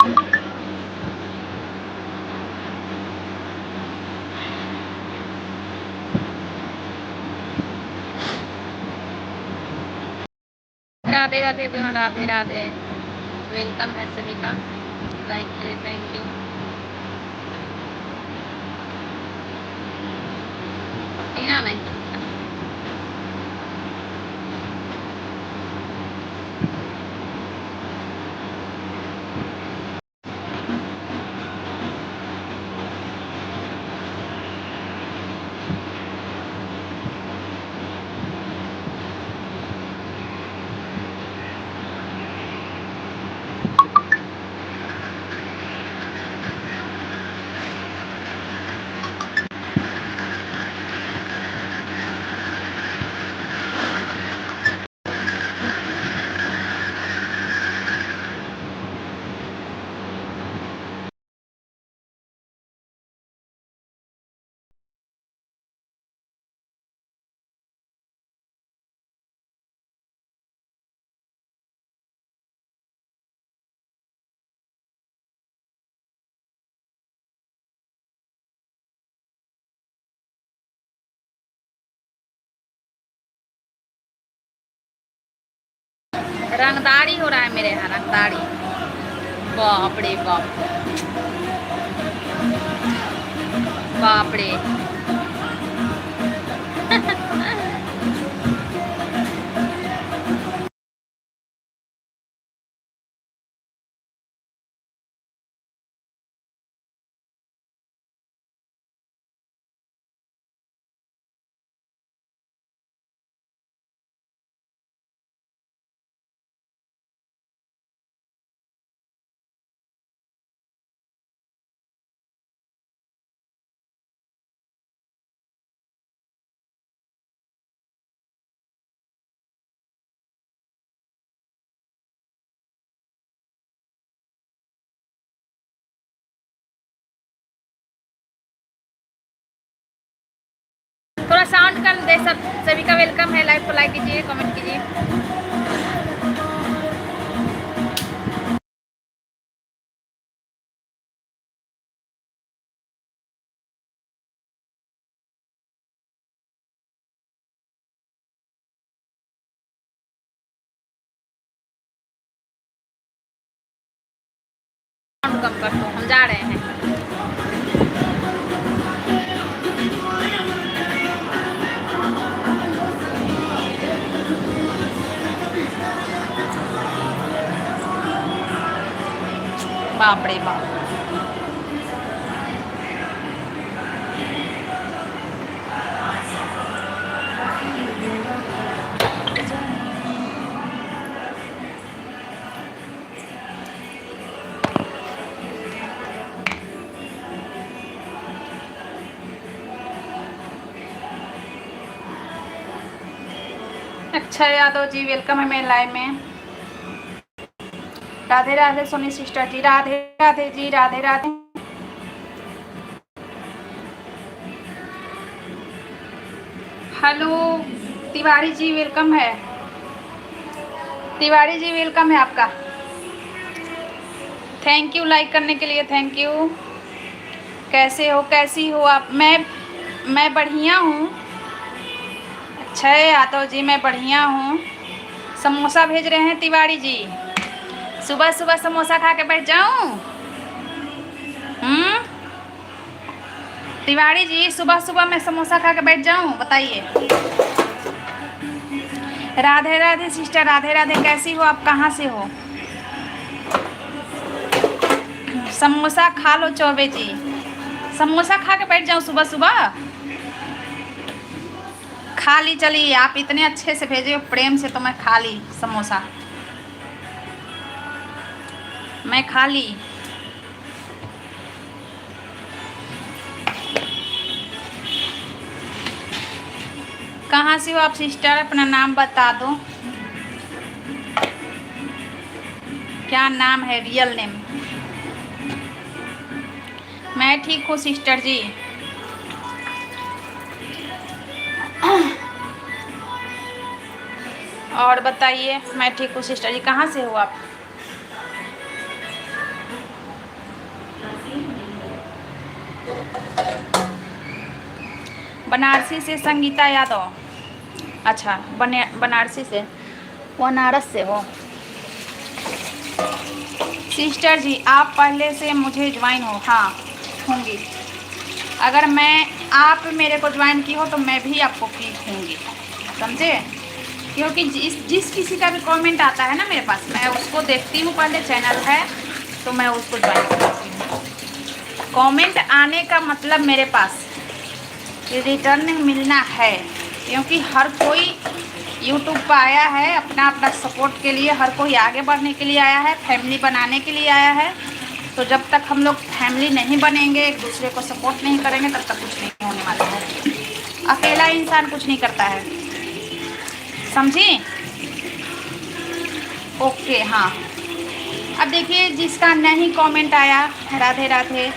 Radhe Radhe, Radhe Radhe, welcome है सभी का। लाइक करे, थैंक यू। टीना नहीं रंगदारी हो रहा है मेरे यहाँ, रंगदारी। बाप रे बाप, बाप रे। थोड़ा साउंड कर दे। सब सभी का वेलकम है। लाइव को लाइक कीजिए, कमेंट कीजिए। साउंड कम कर दो, हम जा रहे हैं। बाप रे बाप। अच्छा यादव जी, वेलकम है मेरे लाइव में। राधे राधे सोनी सिस्टर जी, राधे राधे जी, राधे राधे। हेलो तिवारी जी, वेलकम है। तिवारी जी वेलकम है आपका। थैंक यू लाइक करने के लिए, थैंक यू। कैसे हो, कैसी हो आप? मैं बढ़िया हूँ। अच्छा है यादव जी, मैं बढ़िया हूँ। समोसा भेज रहे हैं तिवारी जी। सुबह सुबह समोसा खा के बैठ जाऊँ? तिवारी जी, सुबह सुबह मैं समोसा खा के बैठ जाऊँ? बताइए। राधे राधे सिस्टर, राधे राधे। कैसी हो आप, कहाँ से हो? समोसा खा लो चौबे जी। समोसा खा के बैठ जाऊँ सुबह सुबह? खा ली, चलिए। आप इतने अच्छे से भेजे हो प्रेम से, तो मैं खा ली समोसा। मैं खा ली। कहाँ से हो आप सिस्टर? अपना नाम बता दो। क्या नाम है, रियल नेम? मैं ठीक हूँ सिस्टर जी। और बताइए। मैं ठीक हूँ सिस्टर जी। कहाँ से हो आप? बनारसी से संगीता यादव। अच्छा, बनारसी से, बनारस से हो। सिस्टर जी आप पहले से मुझे ज्वाइन हो? हाँ होंगी। अगर आप मेरे को ज्वाइन की हो तो मैं भी आपको की होंगी, समझे? क्योंकि जिस किसी का भी कमेंट आता है ना मेरे पास, मैं उसको देखती हूँ, पहले चैनल है तो मैं उसको ज्वाइन करती हूँ। कमेंट आने का मतलब मेरे पास रिटर्न मिलना है, क्योंकि हर कोई यूट्यूब पर आया है अपना अपना सपोर्ट के लिए, हर कोई आगे बढ़ने के लिए आया है, फैमिली बनाने के लिए आया है। तो जब तक हम लोग फैमिली नहीं बनेंगे, एक दूसरे को सपोर्ट नहीं करेंगे, तब तक कुछ नहीं होने वाला है। अकेला इंसान कुछ नहीं करता है, समझी? ओके हाँ। अब देखिए जिसका नहीं कमेंट आया, राधे राधे,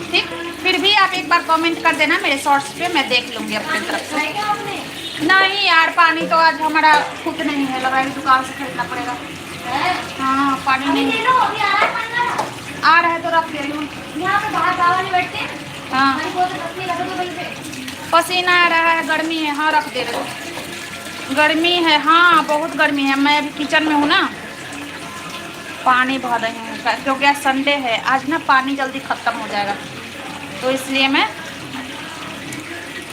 ठीक, फिर भी आप एक बार कमेंट कर देना मेरे शॉर्ट्स पे, मैं देख लूँगी अपनी तरफ से। नहीं यार, पानी तो आज हमारा खुद नहीं है, लगा दुकान से खरीदना पड़ेगा। हाँ पानी नहीं आ रहा है तो रख ले लूँ। यहाँ पे बाहर बाबा नहीं बैठते? हाँ पसीना आ रहा है, गर्मी है। हाँ रख दे रहे, गर्मी है, हाँ बहुत गर्मी है। मैं अभी किचन में हूँ ना, पानी भर रही हूँ क्योंकि आज संडे है, आज ना पानी जल्दी ख़त्म हो जाएगा, तो इसलिए मैं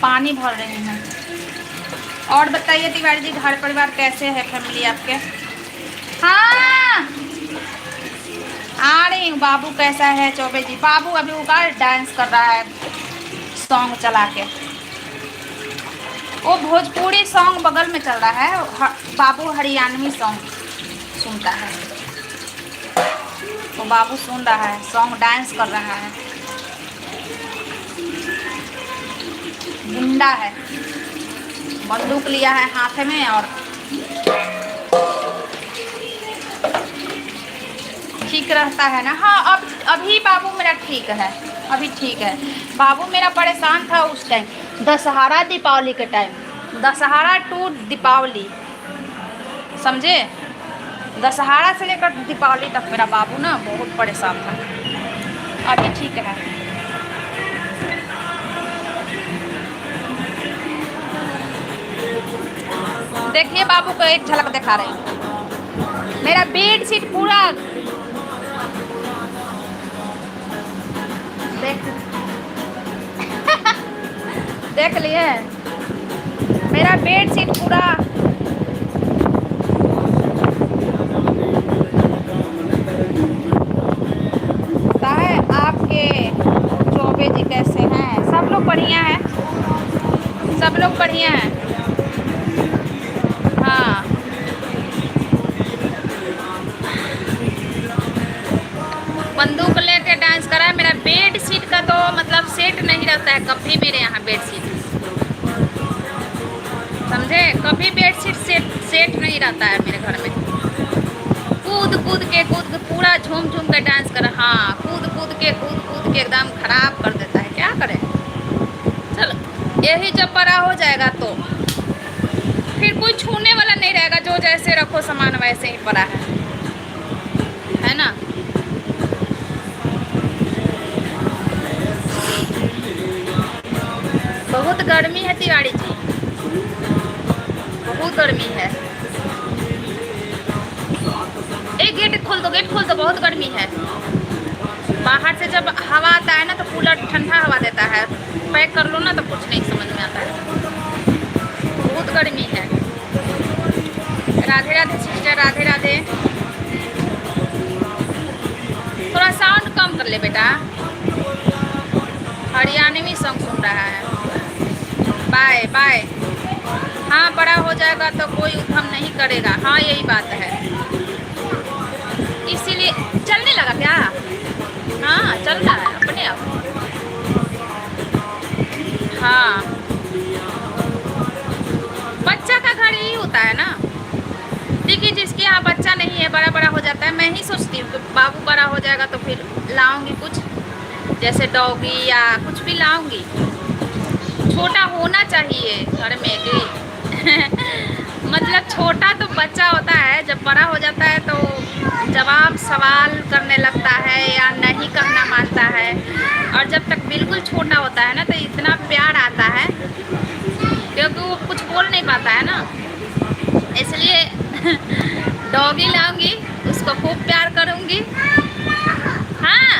पानी भर रही हूँ। और बताइए तिवारी जी, घर परिवार कैसे है, फैमिली आपके? हाँ आ रही हूँ। बाबू कैसा है चौबे जी? बाबू अभी उगा डांस कर रहा है सॉन्ग चला के, वो भोजपुरी सॉन्ग बगल में चल रहा है, बाबू हरियाणवी सॉन्ग सुनता है, तो बाबू सुन रहा है सॉन्ग, डांस कर रहा है, गुंडा है, बंदूक लिया है हाथ में और ठीक रहता है ना। हाँ अब अभी बाबू मेरा ठीक है, अभी ठीक है। बाबू मेरा परेशान था उस टाइम, दशहरा दीपावली के टाइम, दशहरा टू दीपावली, समझे? दशहरा से लेकर दीपावली तक मेरा बाबू ना बहुत परेशान था, अभी ठीक है। देखिए बाबू को एक झलक दिखा रहे हैं, मेरा बेड शीट पूरा देख लिए, मेरा बेड शीट पूरा पता है। आपके चौबे जी कैसे हैं? सब लोग बढ़िया हैं, सब लोग बढ़िया हैं। हाँ बंदूक लेके डांस करा है। मेरा बेड शीट का तो मतलब सेट नहीं रहता है कभी मेरे यहाँ बेड शीट, समझे? कभी बेड शीट सेट नहीं रहता है मेरे घर में। कूद के पूरा झूम के डांस कर, हाँ कूद के एकदम खराब कर देता है, क्या करें? चलो यही जब बड़ा हो जाएगा तो फिर कोई छूने वाला नहीं रहेगा, जो जैसे रखो सामान वैसे ही पड़ा है ना? बहुत गर्मी है तिवारी जी, बहुत गर्मी है। एक गेट खोल दो, गेट खोल दो, बहुत गर्मी है। बाहर से जब हवा आता है ना तो कूलर ठंडा हवा देता है, पैक कर लो ना तो कुछ नहीं समझ में आता है, बहुत गर्मी है। राधे राधे सिस्टर, राधे राधे। थोड़ा साउंड कम कर ले बेटा, हरियाणवी सॉन्ग सुन रहा है। Bye bye. हाँ बड़ा हो जाएगा तो कोई उद्यम नहीं करेगा, हाँ यही बात है, इसीलिए। चलने लगा क्या? हाँ चल रहा है अपने आप। हाँ बच्चा का घर यही होता है ना। देखिए जिसके यहाँ बच्चा नहीं है, बड़ा हो जाता है, मैं ही सोचती हूँ कि बाबू बड़ा हो जाएगा तो फिर लाऊंगी कुछ, जैसे डॉगी या कुछ भी लाऊंगी। छोटा होना चाहिए घर में कि मतलब छोटा तो बच्चा होता है, जब बड़ा हो जाता है तो जवाब सवाल करने लगता है या नहीं करना मानता है, और जब तक बिल्कुल छोटा होता है ना तो इतना प्यार आता है डॉगी लाऊंगी, उसको खूब प्यार करूंगी। हाँ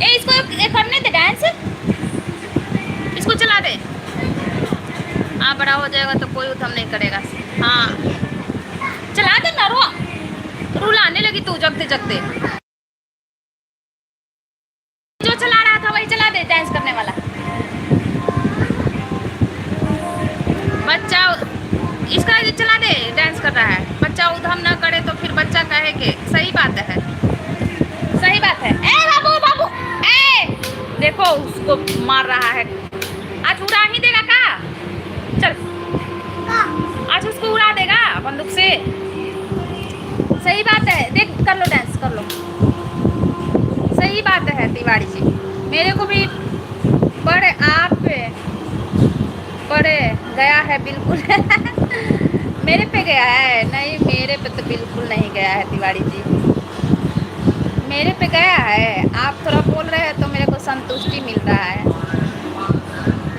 इसको करने दे डांस, इसको चला दे। हाँ बड़ा हो जाएगा तो कोई उधम नहीं करेगा। हाँ चला दे ना, रू लाने लगी तू जगते जगते। जो चला रहा था वही चला दे, डांस करने वाला बच्चा इसका चला दे, डांस कर रहा है। बच्चा उधम ना करे तो फिर बच्चा कहे कि सही बात है, सही बात है। ए बाबू बाबू, ए देखो उसको मार रहा है। आज उड़ा ही देगा का? चल आज उसको उड़ा देगा बंदूक से। सही बात है, देख कर लो, डांस कर लो। सही बात है तिवारी जी, मेरे को भी बड़े आप पे बड़े गया है बिल्कुल। मेरे पे गया है? नहीं मेरे पे तो बिल्कुल नहीं गया है तिवारी जी, मेरे पे गया है। आप थोड़ा बोल रहे हैं तो मेरे को संतुष्टि मिल रहा है,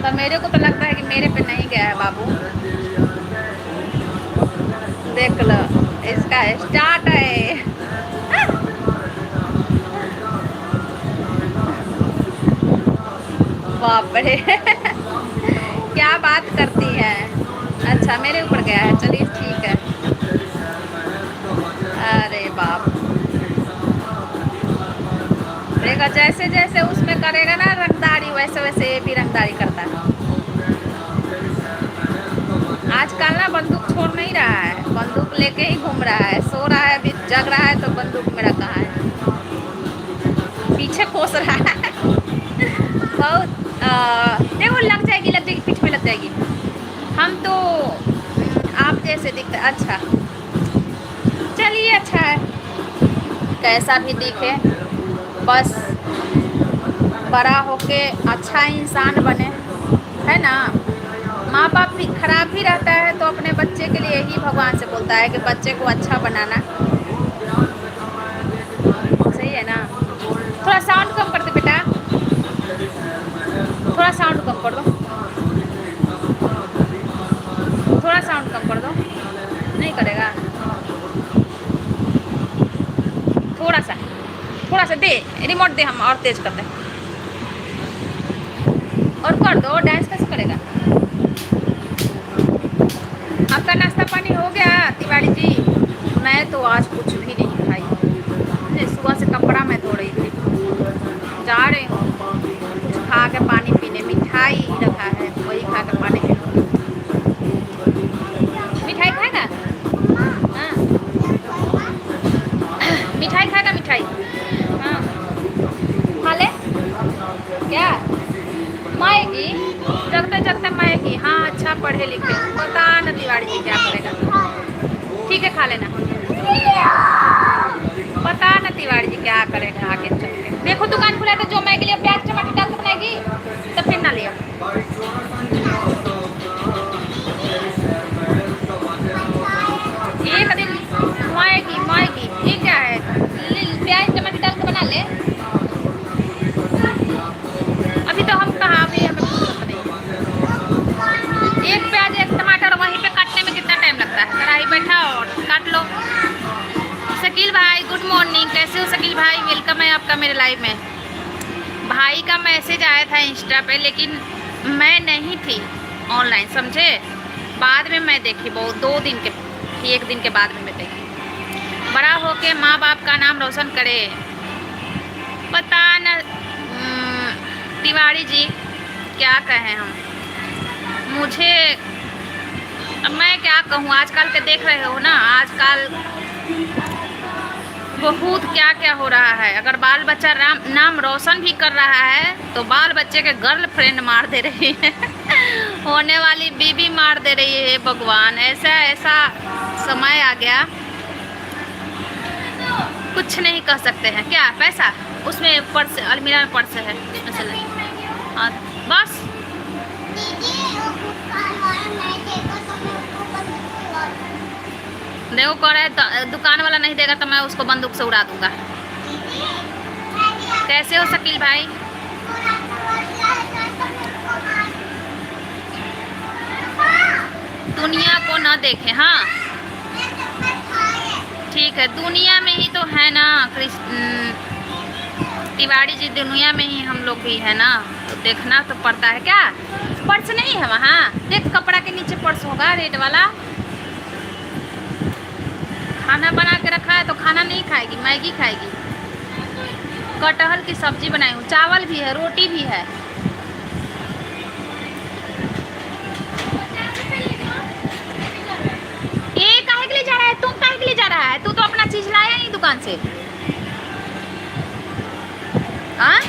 तो मेरे को तो लगता है कि मेरे पे नहीं गया है बाबू। देख लो इसका स्टार्ट है। बाप रे क्या बात करती है। अच्छा मेरे ऊपर गया है, चलिए ठीक है। अरे बाप, देखा जैसे जैसे उसमें करेगा ना रंगदारी, वैसे वैसे ये भी रंगदारी करता है। आजकल ना बंदूक छोड़ नहीं रहा है, बंदूक लेके ही घूम रहा है। सो रहा है अभी, जग रहा है तो बंदूक मेरा कहाँ है, पीछे खोस रहा है। बहुत देखो लग जाएगी, लग जाएगी, पीठ में लग जाएगी। हम तो आप जैसे दिखते। अच्छा चलिए अच्छा है, कैसा भी दिखे बस बड़ा होके अच्छा इंसान बने, है ना। माँ बाप भी खराब भी रहता है तो अपने बच्चे के लिए ही भगवान से बोलता है कि बच्चे को अच्छा बनाना। सही है ना। थोड़ा साउंड कम कर दे बेटा, थोड़ा साउंड कम कर दो, थोड़ा साउंड कम कर दो। नहीं करेगा, थोड़ा सा दे, रिमोट दे, हम और तेज कर दें। और कर दो, डांस कैसे करेगा। आपका नाश्ता पानी हो गया तिवारी जी? मैं तो आज कुछ भी नहीं खाई, सुबह से कपड़ा मैं धो रही थी, जा रही हूँ कुछ खा के पानी पीने। मिठाई रखा है वही खा के पानी पी। मिठाई खाएगा? हाँ मिठाई खाएगा, मिठाई हाँ खा ले। क्या माएगी? जगते जगते माएगी। हाँ अच्छा पढ़े लिखे, पता न तिवारी जी क्या करेगा। ठीक है खा लेना, पता न तिवारी जी क्या करेगा आगे चल के। देखो दुकान खुला तो जो मैं के लिए प्याज टमाटर डाल के बनाएगी तो फिर ना लिया। एक दिन माएगी माएगी, ये क्या है, प्याज टमाटर डाल के बना ले। अभी तो हम कहाँ, अभी हमें फुर्सत नहीं। एक प्याज एक टमाटर वहीं पे काटने में कितना टाइम लगता है। कढ़ाई बैठा और काट लो। शकील भाई गुड मॉर्निंग, कैसे हो शकील भाई? वेलकम है आपका मेरे लाइव में। भाई का मैसेज आया था इंस्टा पे, लेकिन मैं नहीं थी ऑनलाइन, समझे। बाद में मैं देखी, बहुत 2 दिन के, 1 दिन के बाद में मैं देखी। बड़ा होके माँ बाप का नाम रोशन करे, पता न तिवारी जी क्या कहें हम। मुझे अब मैं क्या कहूँ, आजकल के देख रहे हो ना, आजकल बहुत क्या क्या हो रहा है। अगर बाल बच्चा नाम रोशन भी कर रहा है तो बाल बच्चे के गर्लफ्रेंड मार दे रही है। होने वाली बीबी मार दे रही है। भगवान, ऐसा ऐसा समय आ गया, कुछ नहीं कह सकते हैं। क्या पैसा उसमें पर्स, अलमीरा में पर्स है, उसमें से नहीं। हाँ बस देखो कह रहे दुकान वाला नहीं देगा तो मैं उसको बंदूक से उड़ा दूंगा। कैसे हो शकील भाई? दुनिया को न देखे। हाँ ठीक है, दुनिया में ही तो है ना तिवारी जी, दुनिया में ही हम लोग भी है ना, तो देखना तो पड़ता है। क्या पर्स नहीं है वहाँ? देख कपड़ा के नीचे पर्स होगा रेड वाला। खाना बना के रखा है तो खाना नहीं खाएगी, मैगी खाएगी। कटहल की सब्जी बनाई हूँ, चावल भी है, रोटी भी है। ये काहे के लिए जा रहा है? तुम काहे के लिए जा रहा है? तू तो अपना चीज लाया नहीं दुकान से। हाँ,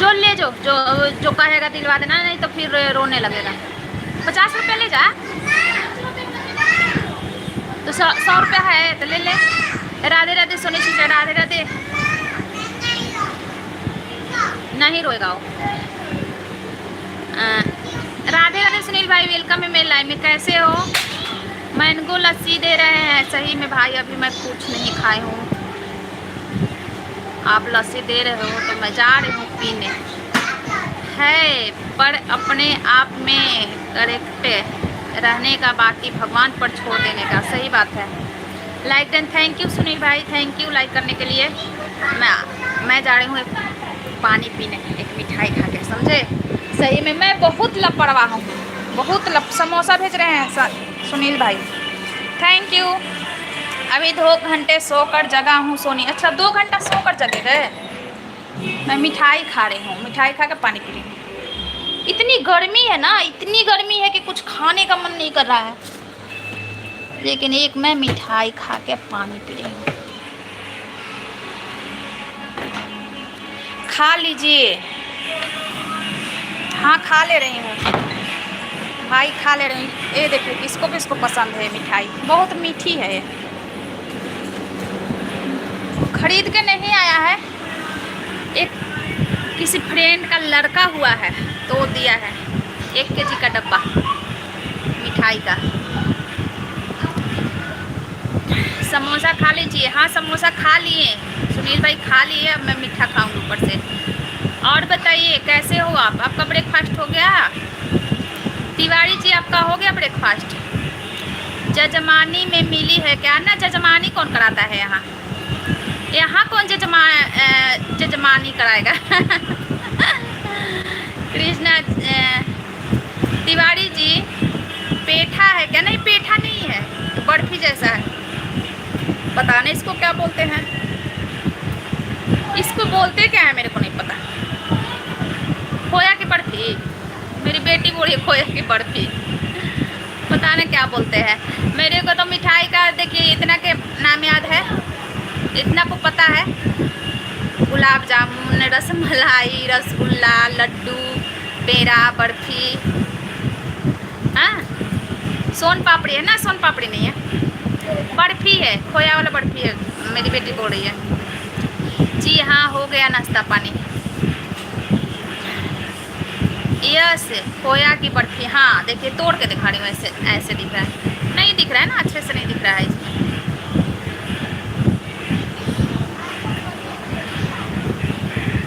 जो ले जो जो जो कहेगा दिलवा देना, नहीं तो फिर रोने लगेगा। 50 रुपये ले जा, तो 100 रुपया है तो ले ले। राधे राधे सोनी चीजा, राधे राधे। नहीं रोएगा वो। राधे राधे सुनील भाई, वेलकम है मेरे लाइव में। कैसे हो? मैंगो लस्सी दे रहे हैं। सही में भाई, अभी मैं कुछ नहीं खाई हूँ, आप लस्सी दे रहे हो तो मैं जा रही हूँ पीने। है पर अपने आप में करेक्ट रहने का, बाकी भगवान पर छोड़ देने का। सही बात है। Like then, thank you Sunil भाई, थैंक यू लाइक करने के लिए। मैं जा रही हूँ एक पानी पीने, एक मिठाई खा के, समझे? सही में मैं बहुत लापरवाह हूँ, बहुत समोसा भेज रहे हैं सुनील भाई, थैंक यू। अभी 2 घंटे सोकर जगा हूँ सोनी। अच्छा, 2 घंटा सोकर जगे गए? मैं मिठाई खा रही हूँ, मिठाई खा के पानी पी रही हूँ। इतनी गर्मी है ना, इतनी गर्मी है कि कुछ खाने का मन नहीं कर रहा है, लेकिन एक मैं मिठाई खा के पानी पी रही हूँ। खा लीजिए। हाँ, खा ले रही हूँ भाई, खा ले रही हूँ। ये देखिए किसको किसको पसंद है मिठाई, बहुत मीठी है ये। खरीद के नहीं आया है, एक किसी फ्रेंड का लड़का हुआ है तो दिया है। 1 केजी का डब्बा मिठाई का। समोसा खा लीजिए। हाँ, समोसा खा लिए सुनील भाई, खा लिए। अब मैं मीठा खाऊंगी ऊपर से। और बताइए कैसे हो आप? आपका ब्रेकफास्ट हो गया? तिवारी जी, आपका हो गया ब्रेकफास्ट? जजमानी में मिली है क्या? ना, जजमानी कौन कराता है यहाँ? यहाँ कौन जजमानी कराएगा? कृष्णा तिवारी जी, पेठा है क्या? नहीं, पेठा नहीं है, बर्फी जैसा है। पता नहीं इसको क्या बोलते हैं, इसको बोलते क्या है मेरे को नहीं पता। खोया की बर्फी? मेरी बेटी बोली खोया की बर्फी, पता नहीं क्या बोलते हैं। मेरे को तो मिठाई का देखिए इतना के नाम याद है, इतना को पता है। गुलाब जामुन, रसमलाई, रसगुल्ला, लड्डू, पेड़ा, बर्फी। हाँ, सोन पापड़ी है ना? सोन पापड़ी नहीं है, बर्फी है, खोया वाला बर्फी है, मेरी बेटी बोल रही है। जी हाँ, हो गया नाश्ता पानी। यस, खोया की बर्फी। हाँ देखिए, तोड़ के दिखा रही हूँ, ऐसे ऐसे दिख रहा है, नहीं दिख रहा है ना, अच्छे से नहीं दिख रहा है इसमें।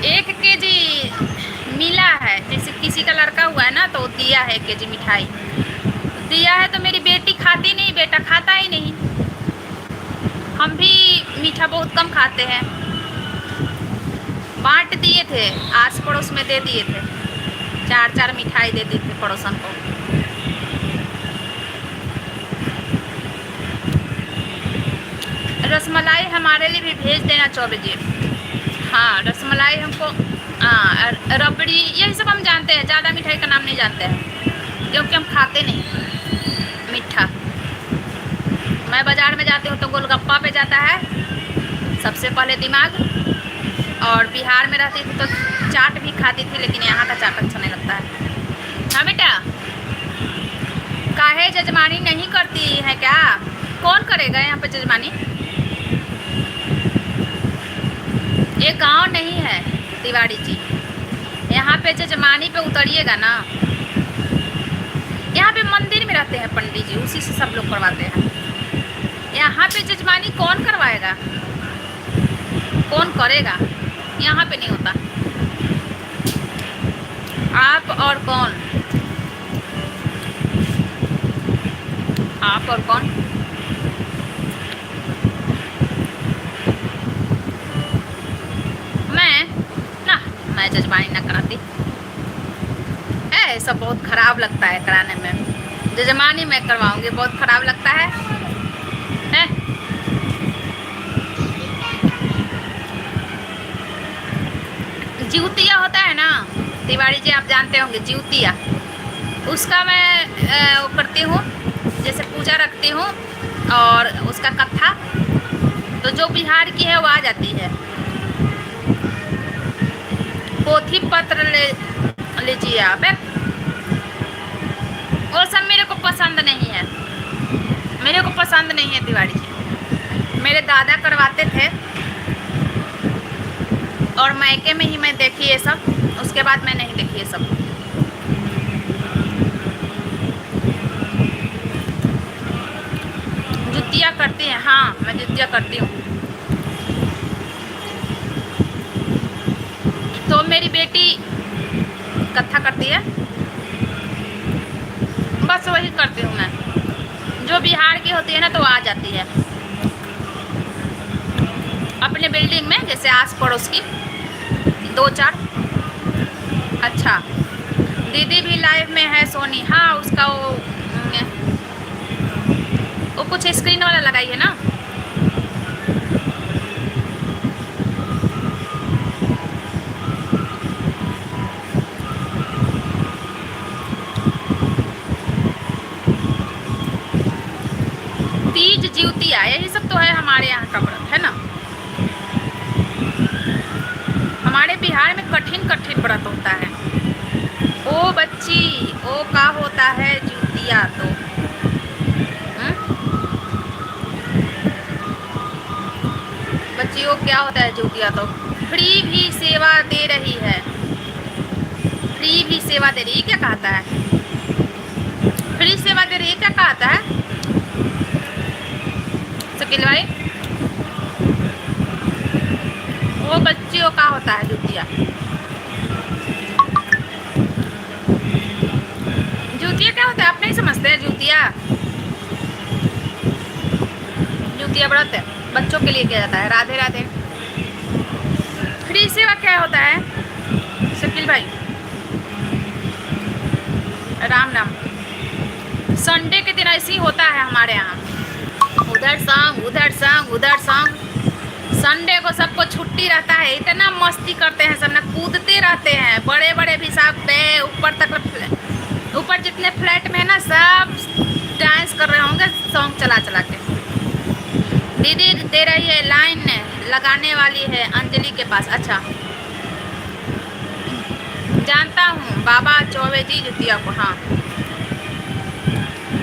1 केजी मिला है, जैसे किसी का लड़का हुआ है ना तो दिया है 1 केजी मिठाई दिया है। तो मेरी बेटी खाती नहीं, बेटा खाता ही नहीं। हम भी मीठा बहुत कम खाते हैं। बांट दिए थे, आस पड़ोस में दे दिए थे, 4-4 मिठाई दे दी थी पड़ोसन को। रसमलाई हमारे लिए भी भेज देना 24 बजे। हाँ, रसमलाई हमको, हाँ, रबड़ी, यही सब हम जानते हैं, ज़्यादा मिठाई का नाम नहीं जानते हैं क्योंकि हम खाते नहीं मीठा। मैं बाज़ार में जाती हूँ तो गोलगप्पा पे जाता है सबसे पहले दिमाग, और बिहार में रहती थी तो चाट भी खाती थी, लेकिन यहाँ का चाट अच्छा नहीं लगता है। हाँ बेटा, काहे जजमानी नहीं करती है क्या? कौन करेगा यहाँ पे जजमानी? ये गांव नहीं है तिवारी जी, यहाँ पे जजमानी पे उतरिएगा ना। यहाँ पे मंदिर में रहते हैं पंडित जी, उसी से सब लोग करवाते हैं। यहाँ पे जजमानी कौन करवाएगा, कौन करेगा? यहाँ पे नहीं होता। आप और कौन? आप और कौन? मैं जजमानी ना कराती। सब बहुत ख़राब लगता है कराने में। जजमानी मैं करवाऊंगी, बहुत ख़राब लगता है। जिउतिया होता है ना तिवारी जी, आप जानते होंगे जिउतिया, उसका मैं वो करती हूँ, जैसे पूजा रखती हूँ और उसका कथा, तो जो बिहार की है वो आ जाती है। पोथी पत्र लीजिए आप, वो सब मेरे को पसंद नहीं है, मेरे को पसंद नहीं है तिवारी जी। मेरे दादा करवाते थे और मायके में ही मैं देखी ये सब, उसके बाद मैं नहीं देखी ये सब। जुतिया करती हैं? हाँ, मैं जुतिया करती हूँ। तो मेरी बेटी कथा करती है, बस वही करती हूँ मैं। जो बिहार की होती है ना तो आ जाती है अपने बिल्डिंग में, जैसे आस पड़ोस की 2-4। अच्छा, दीदी भी लाइव में है सोनी। हाँ, उसका वो कुछ स्क्रीन वाला लगाई है ना। तीज जिउतिया यही सब तो है हमारे यहाँ का व्रत, है ना। हमारे बिहार में कठिन कठिन व्रत होता है। ओ बच्ची, ओ का होता है जिउतिया? तो बच्ची, वो क्या होता है जिउतिया? तो फ्री भी सेवा दे रही है, फ्री भी सेवा दे रही है, क्या कहता है? फ्री सेवा दे रही है, क्या कहता है शकील भाई? वो बच्चियों का होता है जिउतिया। जिउतिया क्या होता है आप नहीं समझते हैं? जिउतिया व्रत है, बच्चों के लिए किया जाता है। राधे राधे। फ्री सेवा क्या होता है शकील भाई? राम राम। संडे के दिन ऐसे ही होता है हमारे यहाँ, उधर सॉन्ग उधर सॉन्ग उधर सॉन्ग। संडे को सबको छुट्टी रहता है, इतना मस्ती करते हैं सब ना, कूदते रहते हैं। बड़े बड़े भी सब ऊपर तक, ऊपर जितने फ्लैट में है ना सब डांस कर रहे होंगे सॉन्ग चला चला के। दीदी दे रही है, लाइन लगाने वाली है अंजलि के पास। अच्छा, जानता हूँ बाबा चौबे जी जितिया को। हाँ,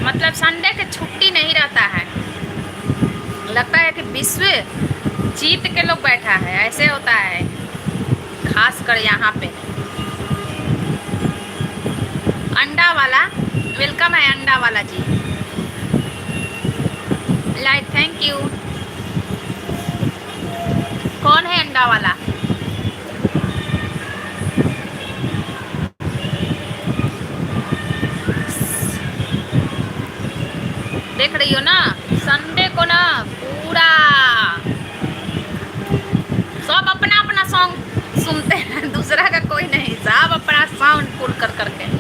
मतलब संडे के छुट्टी नहीं रहता है, लगता है कि विश्व जीत के लोग बैठा है, ऐसे होता है खास कर यहाँ पे। अंडा वाला वेलकम है, अंडा वाला जी लाइक, थैंक यू। कौन है अंडा वाला? देख रही हो ना, संडे को ना पूरा सब अपना अपना सॉन्ग सुनते हैं, दूसरा का कोई नहीं, सब अपना साउंड फुल कर करके।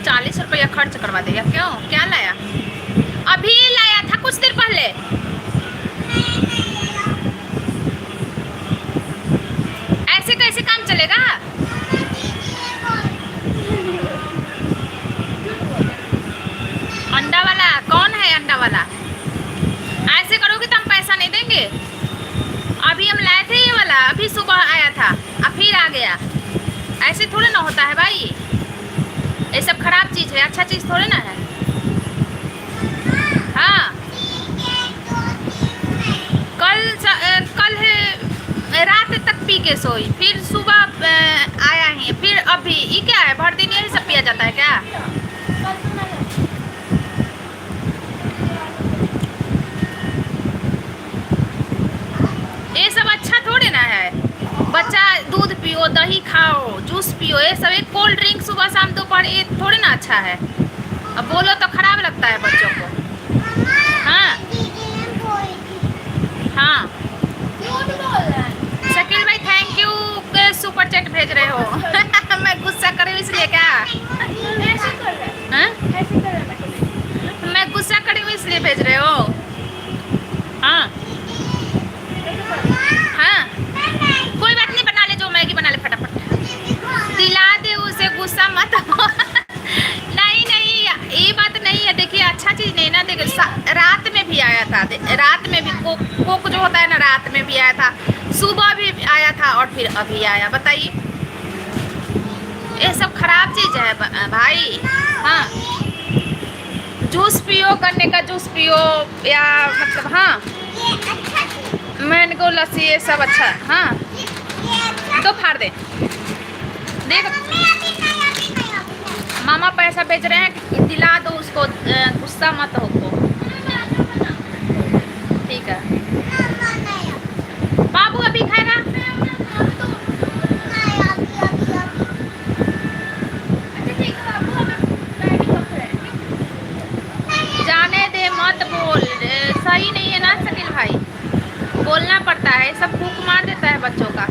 40 रुपया खर्च करवा देगा। क्यों, क्या लाया? अभी लाया था कुछ देर पहले। ऐसे कैसे काम चलेगा? अंडा वाला कौन है? अंडा वाला ऐसे करोगे तो हम पैसा नहीं देंगे। अभी हम लाए थे ये वाला, अभी सुबह आया था, अब फिर आ गया। ऐसे थोड़े ना होता है भाई, ये सब खराब चीज़ है, अच्छा चीज़ थोड़े ना है। हाँ, कल रात तक पी के सोई, फिर सुबह आया ही, फिर अभी ये क्या है? भर दिन यही सब पिया जाता है क्या? ये सब अच्छा थोड़े ना है। बच्चा दूध पियो, दही खाओ, जूस पियो, ये सब एक कोल्ड ड्रिंक सुबह शाम दोपहर, ये थोड़े ना अच्छा है। अब बोलो तो खराब लगता है बच्चों को। हाँ हाँ शकील भाई थैंक यू के सुपर चैट भेज रहे हो। मैं गुस्सा कर रही हूँ इसलिए क्या? हाँ? मैं गुस्सा कर रही हूँ इसलिए भेज रहे हो? हाँ हाँ कोई बात नहीं, बना ले जो मैगी बना ले फटाफट। दिला दे उसे, गुस्सा मत हो। नहीं नहीं ये बात नहीं है। देखिए अच्छा चीज नहीं ना, देखिए रात में भी आया था, रात में भी कोक जो होता है ना, रात में भी आया था, सुबह भी आया था और फिर अभी आया। बताइए ये सब खराब चीज है भाई। हाँ जूस पियो, गन्ने का जूस पियो या मतलब हाँ मैंगो लस्सी ये सब अच्छा। हाँ तो फाड़ दे देख, मामा पैसा भेज रहे हैं, दिला दो उसको, गुस्सा मत हो तो ठीक है। बाबू अभी खाएगा? जाने दे मत बोल, सही नहीं है ना शकील भाई, बोलना पड़ता है, सब फूक मार देता है बच्चों का।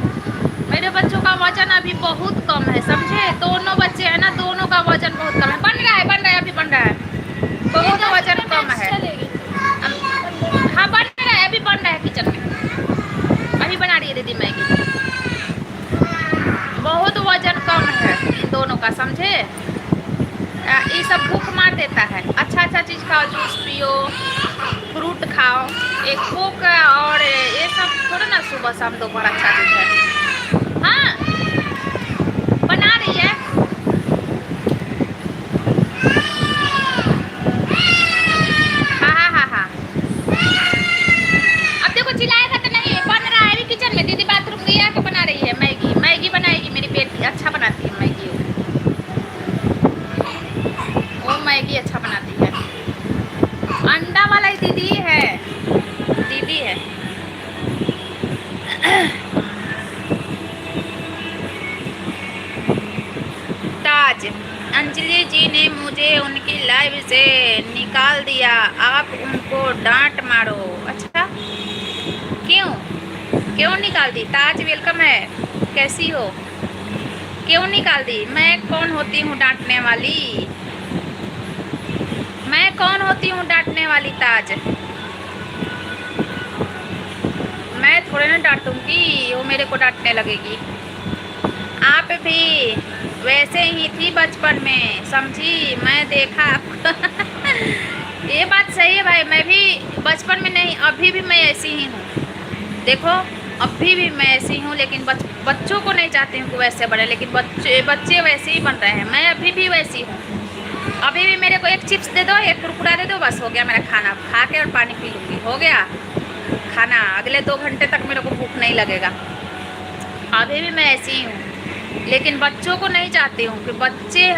मेरे बच्चों का वजन अभी बहुत कम है, समझे? दोनों बच्चे हैं ना, दोनों का वजन बहुत कम है। बन रहा है अभी बन रहा है, बहुत वजन कम है। हाँ बन रहा है, अभी बन रहा है किचन में, अभी बना रही है दीदी मैगी। बहुत वजन कम है इन दोनों का, समझे? ये सब भूख मार देता है। अच्छा अच्छा चीज़ खाओ, जूस पियो, फ्रूट खाओ, एक कोक और ये सब थोड़ा ना सुबह शाम दोपहर अच्छा चीज़ है। हाँ बना रही है। हाँ हाँ हाँ हाँ अब देखो चिल्लाएगा तो नहीं, बन रहा है अभी किचन में। दीदी बाथरूम गई आके बना रही है मैगी, मैगी बनाएगी मेरी बेटी, अच्छा बनाती है मैगी वो मैगी अच्छा बनाती है। अंडा वाला ही दीदी है, दीदी है। ताज अंजलि जी ने मुझे उनकी लाइव से निकाल दिया, आप उनको डांट मारो। अच्छा क्यों क्यों निकाल दी? ताज वेलकम है, कैसी हो? क्यों निकाल दी? मैं कौन होती हूँ डांटने वाली? मैं कौन होती हूँ डांटने वाली? ताज मैं थोड़े ना डांटूंगी, वो मेरे को डांटने लगेगी। आप भी वैसे ही थी बचपन में, समझी? मैं देखा आपको। ये बात सही है भाई, मैं भी बचपन में नहीं, अभी भी मैं ऐसी ही हूँ। देखो अभी भी मैं ऐसी हूँ, लेकिन बच्चों को नहीं चाहती हूँ कि वैसे बने, लेकिन बच्चे वैसे ही बन रहे हैं। मैं अभी भी वैसी हूँ। अभी भी मेरे को एक चिप्स दे दो, एक कुरकुरा दे दो, बस हो गया मेरा खाना, खा के और पानी पी लूँगी, हो गया खाना। अगले 2 घंटे तक मेरे को भूख नहीं लगेगा। अभी भी मैं ऐसी ही हूँ, लेकिन बच्चों को नहीं चाहती हूँ कि बच्चे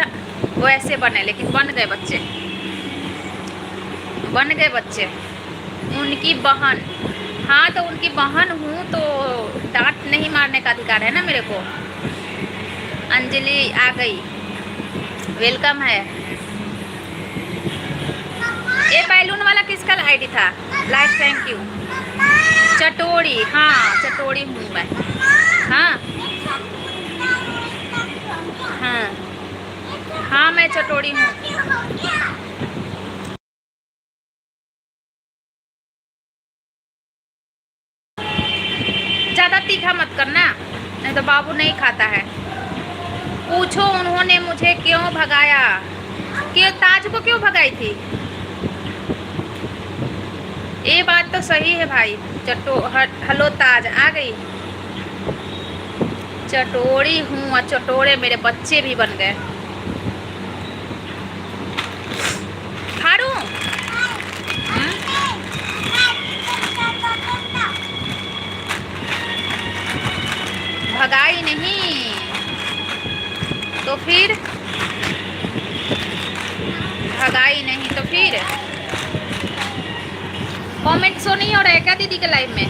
वैसे बने, लेकिन बन गए बच्चे, बन गए बच्चे। उनकी बहन, हाँ तो उनकी बहन हूँ तो डांट नहीं मारने का अधिकार है ना मेरे को। अंजलि आ गई, वेलकम है। ये बैलून वाला किसका आईडी था? Like thank you. चटोरी, हाँ चटोरी हूँ मैं। हाँ हाँ हाँ मैं चटोरी हूँ। ज़्यादा तीखा मत करना, नहीं तो बाबू नहीं खाता है। पूछो उन्होंने मुझे क्यों भगाया? क्यों ताज को क्यों भगाई थी? ये बात तो सही है भाई। हेलो ताज आ गई। चटोरी हूँ और चटोरे मेरे बच्चे भी बन गए। फाड़ू भगाई नहीं तो फिर, भगाई नहीं तो फिर। कमेंट शो नहीं हो रहा है क्या दीदी के लाइव में?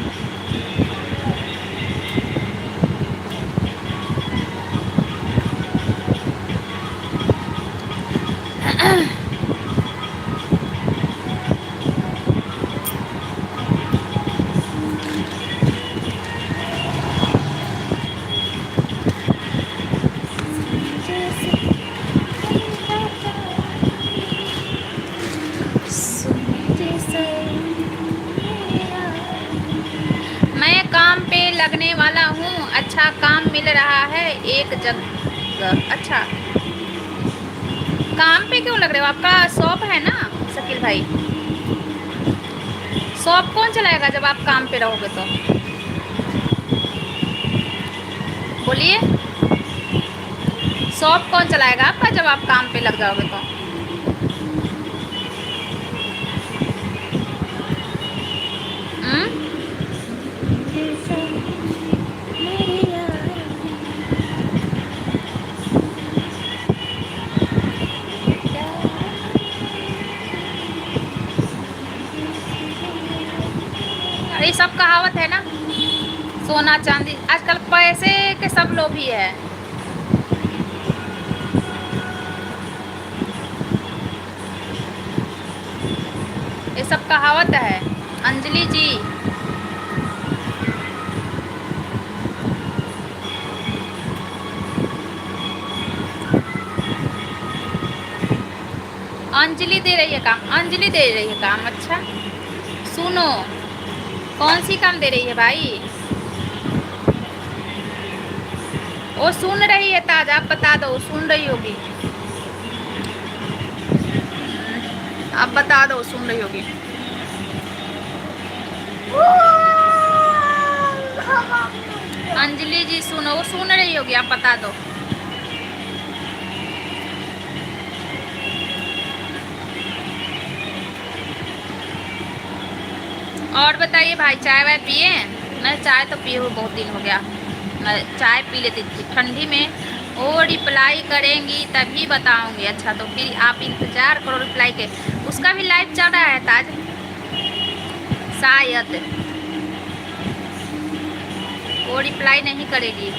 मिल रहा है एक जगह। अच्छा, काम पे क्यों लग रहे हो? आपका शॉप है ना शकील भाई? शॉप कौन चलाएगा जब आप काम पे रहोगे तो? बोलिए, शॉप कौन चलाएगा आपका जब आप काम पे लग जाओगे तो? ये सब कहावत है ना, सोना चांदी। आजकल पैसे के सब लोभी है। ये सब कहावत है अंजलि जी। अंजलि दे रही है काम, अंजलि दे रही है काम। अच्छा सुनो, कौन सी काम दे रही है भाई? वो सुन रही है ताज, आप बता दो, सुन रही होगी। आप बता दो, सुन रही होगी। अंजलि जी सुनो, वो सुन रही होगी, आप बता दो। और बताइए भाई, चाय वाय पिए? मैं चाय तो पिए हुए बहुत दिन हो गया। मैं चाय पी लेती थी ठंडी में। वो रिप्लाई करेंगी तभी बताऊंगी। अच्छा तो फिर आप इंतजार करो रिप्लाई के। उसका भी लाइव चल रहा है ताज शायद, वो रिप्लाई नहीं करेगी।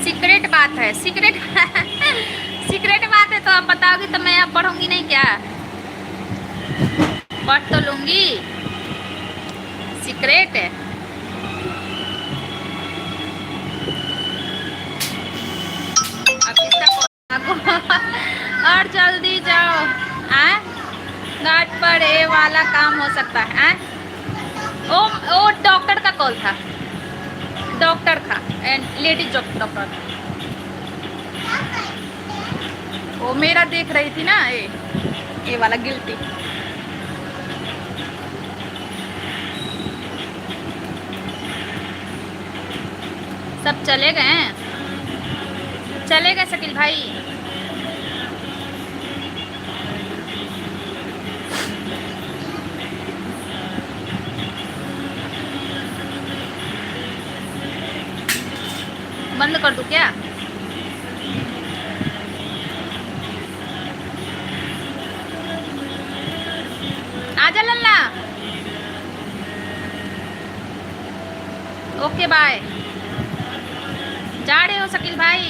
सीक्रेट बात है, सीक्रेट सीक्रेट बात है तो आप बताओगी तो मैं अब पढ़ूंगी नहीं क्या? पढ़ तो लूंगी, सीक्रेट है। अब इसका और जल्दी जाओ। घाट पर ये वाला काम हो सकता है। वो डॉक्टर का कॉल था, डॉक्टर था, लेडीज डॉक्टर। वो मेरा देख रही थी ना, ये वाला गिल्टी। सब चले गए हैं, चले गए शकील भाई। बंद कर दूं क्या? आजा लल्ला। Okay bye. जा रहे हो शकील भाई?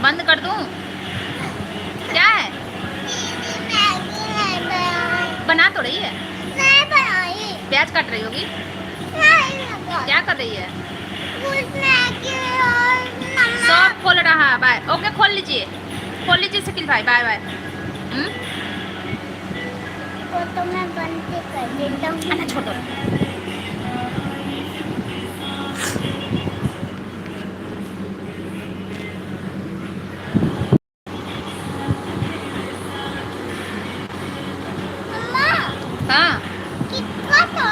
बंद कर दूं क्या है? बना तो रही है, प्याज काट रही होगी। क्या कर रही है? सब खोल रहा है। बाय। ओके खोल लीजिए, खोल लीजिए शकील भाई। Bye bye. तो मैं बंद कर देता हूँ। छोड़ दो। हाँ कितना था?